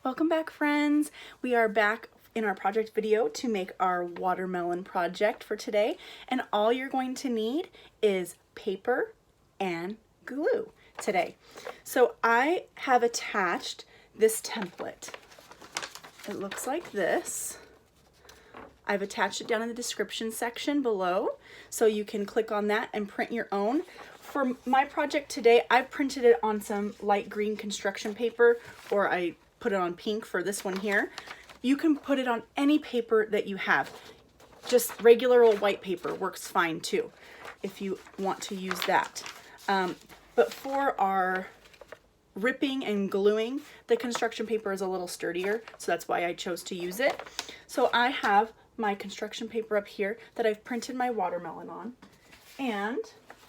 Welcome back, friends. We are back in our project video to make our watermelon project for today, and all you're going to need is paper and glue today. So I have attached this template. It looks like this. I've attached it down in the description section below, so you can click on that and print your own. For my project today, I printed it on some light green construction paper, or I put it on pink for this one here. You can put it on any paper that you have. Just regular old white paper works fine too, if you want to use that. But for our ripping and gluing, the construction paper is a little sturdier, so that's why I chose to use it. So I have my construction paper up here that I've printed my watermelon on, and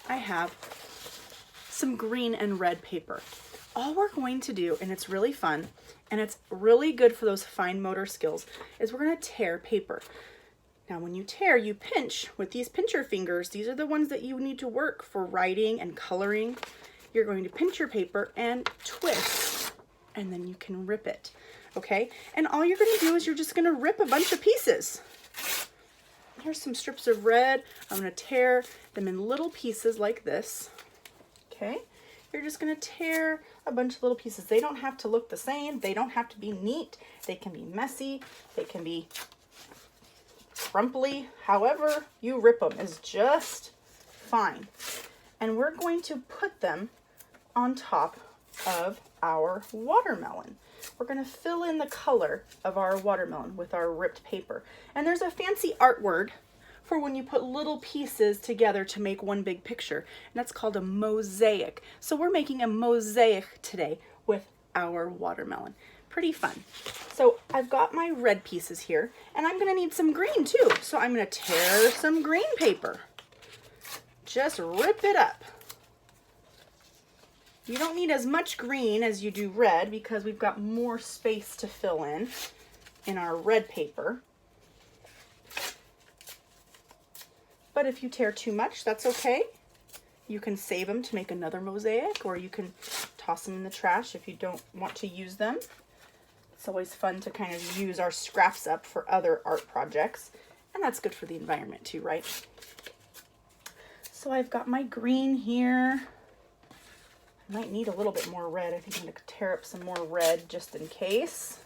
I have some green and red paper. All we're going to do, and it's really fun, and it's really good for those fine motor skills, is we're going to tear paper. Now when you tear, you pinch with these pincher fingers. These are the ones that you need to work for writing and coloring. You're going to pinch your paper and twist, and then you can rip it, okay? And all you're going to do is you're just going to rip a bunch of pieces. Here's some strips of red. I'm going to tear them in little pieces like this, okay? You're just going to tear a bunch of little pieces. They don't have to look the same. They don't have to be neat. They can be messy. They can be crumply. However you rip them is just fine. And we're going to put them on top of our watermelon. We're going to fill in the color of our watermelon with our ripped paper. And there's a fancy art word for when you put little pieces together to make one big picture, and that's called a mosaic. So we're making a mosaic today with our watermelon. Pretty fun. So I've got my red pieces here, and I'm going to need some green too. So I'm going to tear some green paper. Just rip it up. You don't need as much green as you do red because we've got more space to fill in our red paper. But if you tear too much, that's okay. You can save them to make another mosaic, or you can toss them in the trash if you don't want to use them. It's always fun to kind of use our scraps up for other art projects, and that's good for the environment too, right? So I've got my green here. I might need a little bit more red. I think I'm going to tear up some more red just in case.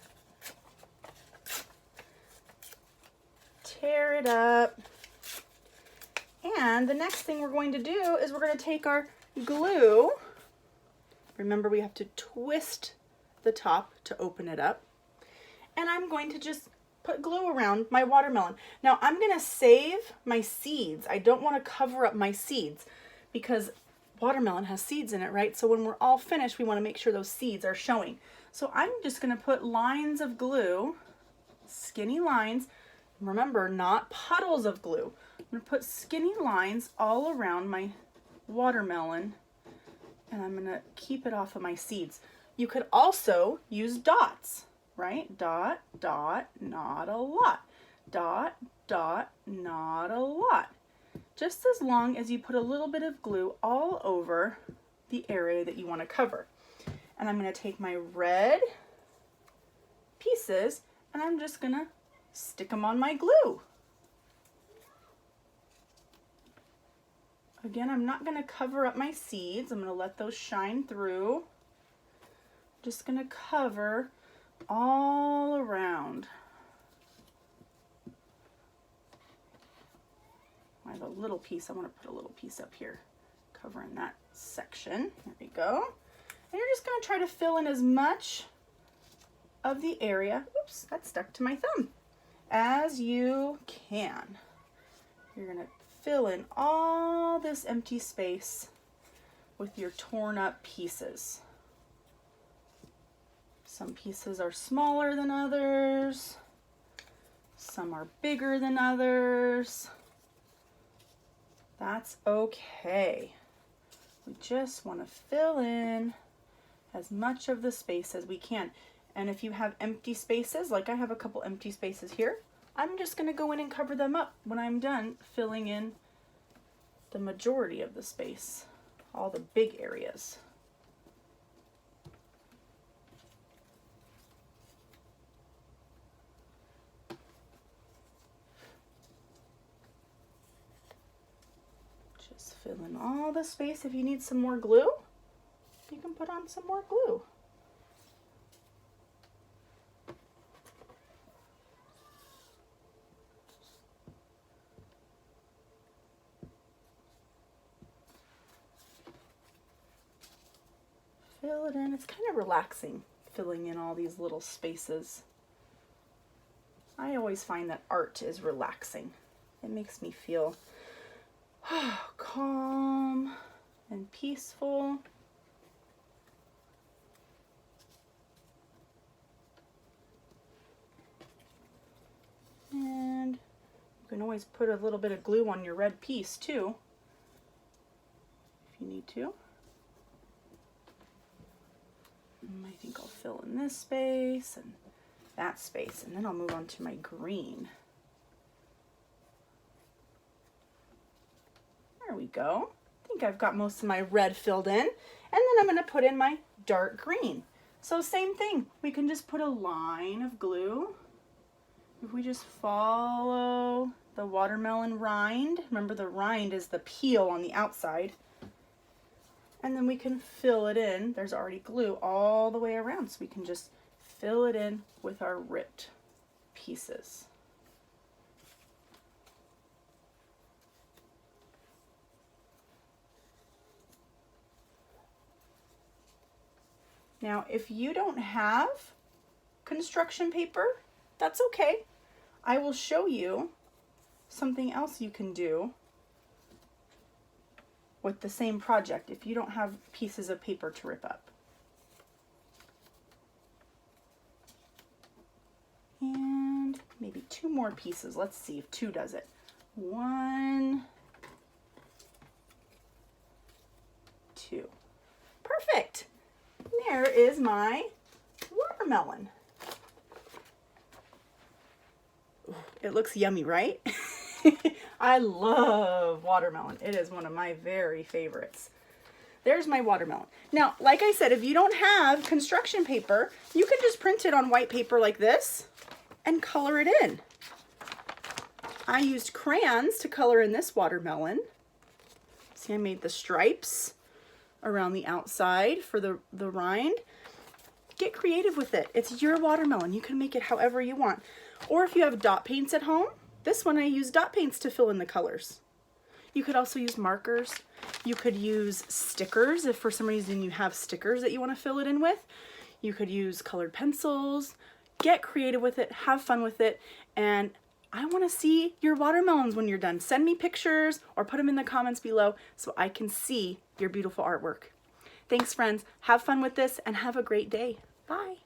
Tear it up. And the next thing we're going to do is we're going to take our glue. Remember, we have to twist the top to open it up. And I'm going to just put glue around my watermelon. Now I'm going to save my seeds. I don't want to cover up my seeds because watermelon has seeds in it, right? So when we're all finished, we want to make sure those seeds are showing. So I'm just going to put lines of glue, skinny lines. Remember, not puddles of glue. I'm going to put skinny lines all around my watermelon, and I'm going to keep it off of my seeds. You could also use dots, right? Dot, dot, not a lot. Dot, dot, not a lot. Just as long as you put a little bit of glue all over the area that you want to cover. And I'm going to take my red pieces and I'm just going to stick them on my glue. Again, I'm not going to cover up my seeds. I'm going to let those shine through. Just going to cover all around. I have a little piece. I want to put a little piece up here, covering that section. There we go. And you're just going to try to fill in as much of the area, oops, that stuck to my thumb, as you can. You're going to fill in all this empty space with your torn up pieces. Some pieces are smaller than others. Some are bigger than others. That's okay. We just want to fill in as much of the space as we can. And if you have empty spaces, like I have a couple empty spaces here, I'm just going to go in and cover them up when I'm done filling in the majority of the space, all the big areas. Just fill in all the space. If you need some more glue, you can put on some more glue. Fill it in. It's kind of relaxing, filling in all these little spaces. I always find that art is relaxing. It makes me feel calm and peaceful. And you can always put a little bit of glue on your red piece too, if you need to. I think I'll fill in this space and that space, and then I'll move on to my green. There we go. I think I've got most of my red filled in, and then I'm going to put in my dark green. So same thing, we can just put a line of glue. If we just follow the watermelon rind, remember the rind is the peel on the outside, and then we can fill it in. There's already glue all the way around, so we can just fill it in with our ripped pieces. Now, if you don't have construction paper, that's okay. I will show you something else you can do with the same project if you don't have pieces of paper to rip up. And maybe 2 more pieces. Let's see if 2 does it. 1, 2. Perfect. There is my watermelon. It looks yummy, right? I love watermelon. It is one of my very favorites. There's my watermelon. Now, like I said, if you don't have construction paper, you can just print it on white paper like this and color it in. I used crayons to color in this watermelon. See, I made the stripes around the outside for the rind. Get creative with it. It's your watermelon. You can make it however you want. Or if you have dot paints at home, this one I use dot paints to fill in the colors. You could also use markers. You could use stickers if for some reason you have stickers that you want to fill it in with. You could use colored pencils. Get creative with it, have fun with it, and I want to see your watermelons when you're done. Send me pictures or put them in the comments below so I can see your beautiful artwork. Thanks, friends. Have fun with this and have a great day. Bye.